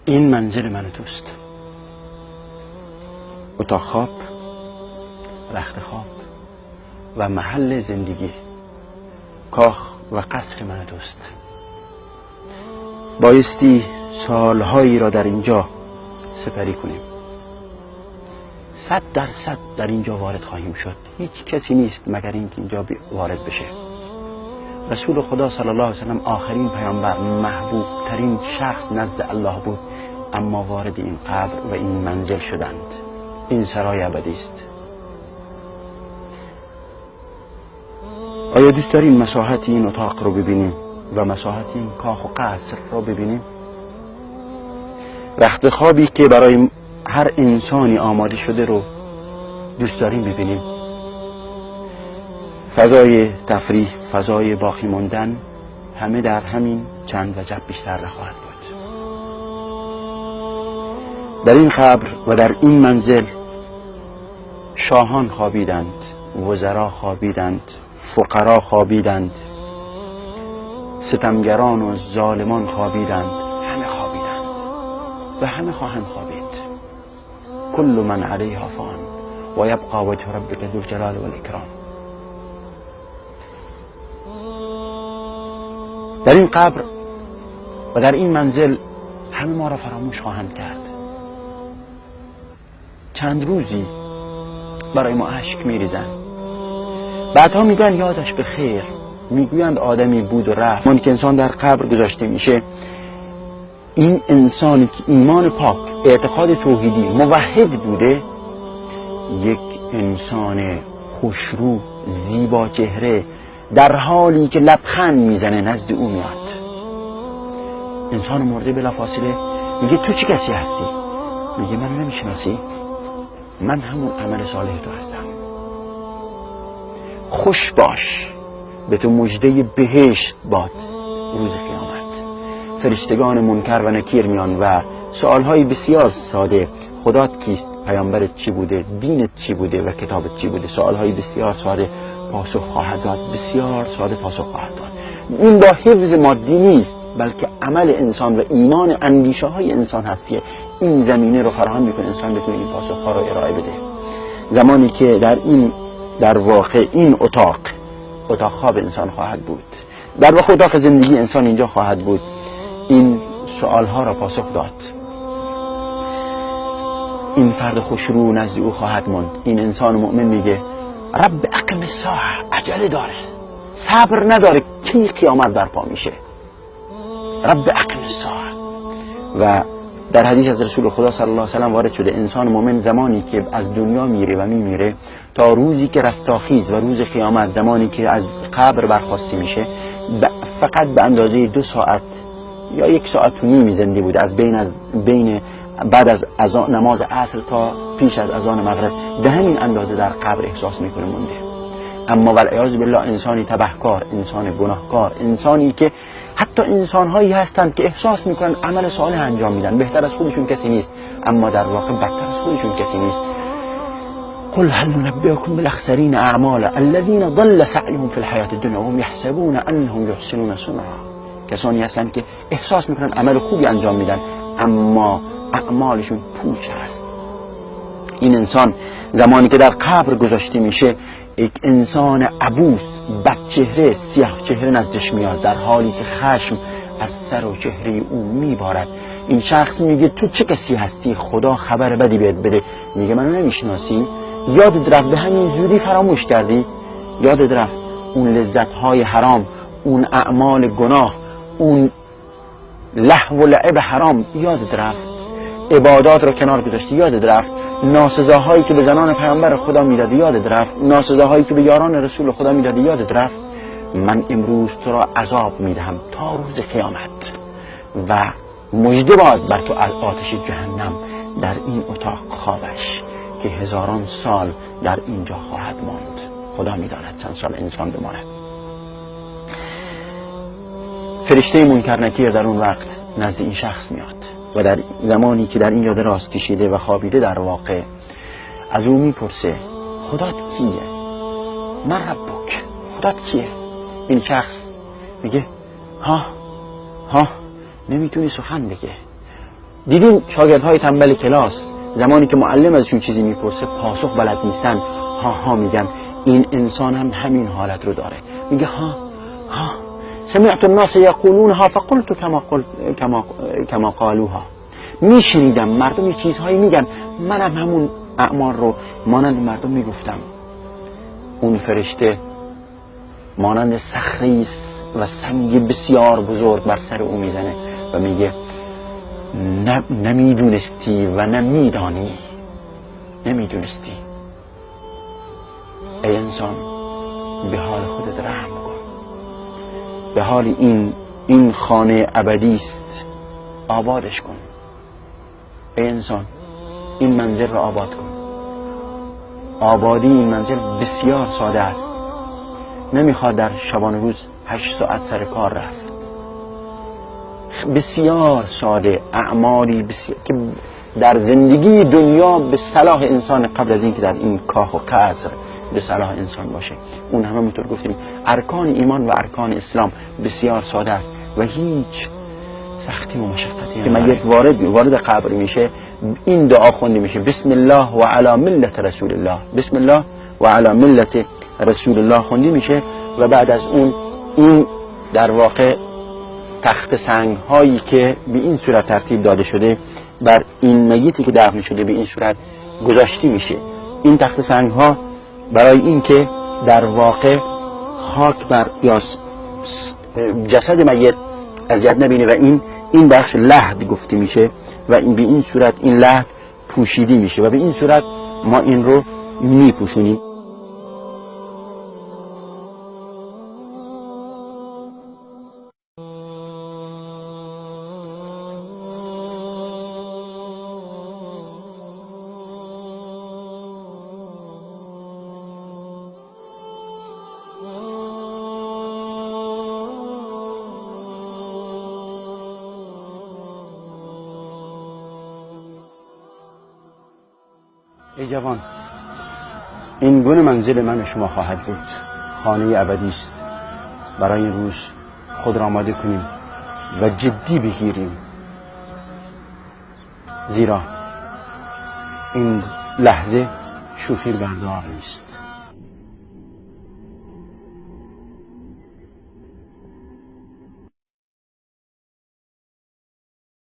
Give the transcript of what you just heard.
این منزل من و توست. اتاق خواب، رخت خواب و محل زندگی، کاخ و قصر من و توست. بایستی سالهایی را در اینجا سپری کنیم. 100% در اینجا وارد خواهیم شد. هیچ کسی نیست مگر اینکه اینجا وارد بشه. رسول خدا صلی الله علیه وسلم آخرین پیامبر، محبوب ترین شخص نزد الله بود، اما وارد این قبر و این منزل شدند. این سرای ابدی است. آیا دوست داریم مساحت این اتاق رو ببینیم و مساحت این کاخ و قصر رو ببینیم؟ رخت خوابی که برای هر انسانی آماده شده رو دوست داریم ببینیم. فضای تفریح، فضای باقی ماندن، همه در همین چند وجب بیشتر نخواهد بود. در این قبر و در این منزل شاهان خوابیدند، وزرا خوابیدند، فقرا خوابیدند، ستمگران و ظالمان خوابیدند، همه خوابیدند و همه خواهند خوابید. کل من علیها فان و یبقى وجه ربک ذو الجلال والاکرام. در این قبر و در این منزل همه ما را فراموش خواهند کرد. چند روزی برای ما اشک میریزند، بعدها میگن یادش به خیر، میگویند آدمی بود و رفت. من که انسان در قبر گذاشته میشه، این انسانی که ایمان پاک، اعتقاد توحیدی، موحد بوده، یک انسان خوشرو، زیبا چهره، در حالی که لبخند میزنه نزد او میاد. انسان مرده بلافاصله میگه تو چه کسی هستی؟ میگه من نمیشناسی؟ من همون عمل صالح تو هستم. خوش باش، به تو مژده بهشت باد روز قیامت. فرشتگان منکر و نکیر میان و سوالهای بسیار ساده، خدات کیست، پیامبرت چی بوده، دینت چی بوده و کتابت چی بوده، سوالهای بسیار ساده پاسخ خواهد داد، بسیار ساده پاسخ خواهد داد. این با حفظ مادی نیست، بلکه عمل انسان و ایمان، اندیشه های انسان هست که این زمینه رو فراهم میکنه انسان بتونه این پاسخ ها رو ارائه بده. زمانی که در واقع این اتاق خواب انسان خواهد بود، در واقع اتاق زندگی انسان اینجا خواهد بود، این سوال ها را پاسخ داد. این فرد خوشرو نزد او خواهد ماند. این انسان مؤمن میگه رب اقم الساعه، عجله داره، صبر نداره کی قیامت برپا میشه. رب اقم الساعه. و در حدیث از رسول خدا صلی الله علیه و سلم وارد شده انسان مؤمن زمانی که از دنیا میره و میمیره تا روزی که رستاخیز و روز قیامت، زمانی که از قبر برخاسته میشه، فقط به اندازه 2 ساعت یا 1 ساعت و نیم زنده بوده، از بین بعد از نماز عصر تا پیش از اذان مغرب، به همین اندازه در قبر احساس میکنه مونده. اما والعیاذ بالله انسانی تبهکار، انسان گناهکار، انسانی که حتی انسانهایی هستند که احساس میکنن عمل صالح انجام میدن، بهتر از خودشون کسی نیست، اما در واقع بدتر از خودشون کسی نیست. قل هل ننبئكم بالاخسرین اعمالا الذين ضل سعيهم في الحياة الدنيا وهم يحسبون انهم يحسنون صنعا. کسانی هستند که احساس میکنن عمل خوبی انجام میدن اما اعمالشون پوچ هست. این انسان زمانی که در قبر گذاشته میشه، یک انسان عبوس، بدچهره، سیاه چهره نزدش میاد، در حالی که خشم از سر و چهره او میبارد. این شخص میگه تو چه کسی هستی؟ خدا خبر بدی بهت بده. میگه منو نمیشناسی؟ یادت رفت؟ به همین زودی فراموش کردی؟ یادت رفت اون لذت‌های حرام، اون اعمال گناه، اون لهو و لعب حرام یادت رفت؟ عبادات رو کنار گذاشتی یادت رفت؟ ناسزاهایی که به زنان پیامبر خدا میدادی یادت رفت؟ ناسزاهایی که به یاران رسول خدا میدادی یادت رفت؟ من امروز تو را عذاب میدهم تا روز قیامت و مژده باد بر تو از آتش جهنم در این اتاق خوابش که 1000 سال در اینجا خواهد ماند. خدا میداند چند سال انسان بماند. فرشته منکر نکیر در اون وقت نزد این شخص میاد و در زمانی که در اینجا دراز کشیده و خوابیده، در واقع از او میپرسه خدات کیه؟ من ربک، خدات کیه؟ این شخص میگه ها نمیتونی سخن بگه، دیدین شاگردهای تنبل کلاس زمانی که معلم ازشون چیزی میپرسه پاسخ بلد نیستن، ها میگن. این انسان هم همین حالت رو داره، میگه ها سمعت الناس یقولونها فقلت کما قالوها. میشنیدم مردم یه چیزهایی میگن، منم همون اعمال رو مانند مردم میگفتم. اون فرشته مانند صخره و سنگ بسیار بزرگ بر سر او میزنه و میگه نمیدونستی و نمیدونستی. ای انسان به حال خودت رحم کن، به حال این خانه ابدی است، آبادش کن. ای انسان این منزل را آباد کن. آبادی این منزل بسیار ساده است، نمیخواد در شبانه روز 8 ساعت سر کار رفت. بسیار ساده، اعمالی بسیار که در زندگی دنیا به صلاح انسان قبل از اینکه در این کاخ و قصر به صلاح انسان باشه. اون هم همونطور گفتیم ارکان ایمان و ارکان اسلام بسیار ساده است و هیچ سختی و مشقتی که میت وارد قبر میشه این دعا خونده میشه: بسم الله و علی ملت رسول الله. بسم الله و علی ملت رسول الله خونده میشه و بعد از اون این در واقع تخت سنگ هایی که به این صورت ترتیب داده شده بر این میتی که دفن شده به این صورت گذاشته میشه. این تخت سنگ ها برای این که در واقع خاک بر یا جسد میت اذیت نبینه و این بخش لحد گفته میشه و این به این صورت این لحد پوشیده میشه و به این صورت ما این رو میپوشونیم. ای جوان، این گونه منزل من شما خواهد بود، خانه ابدی است. برای این روز خود را آماده کنیم و جدی بگیریم، زیرا این لحظه شوخی بردار نیست.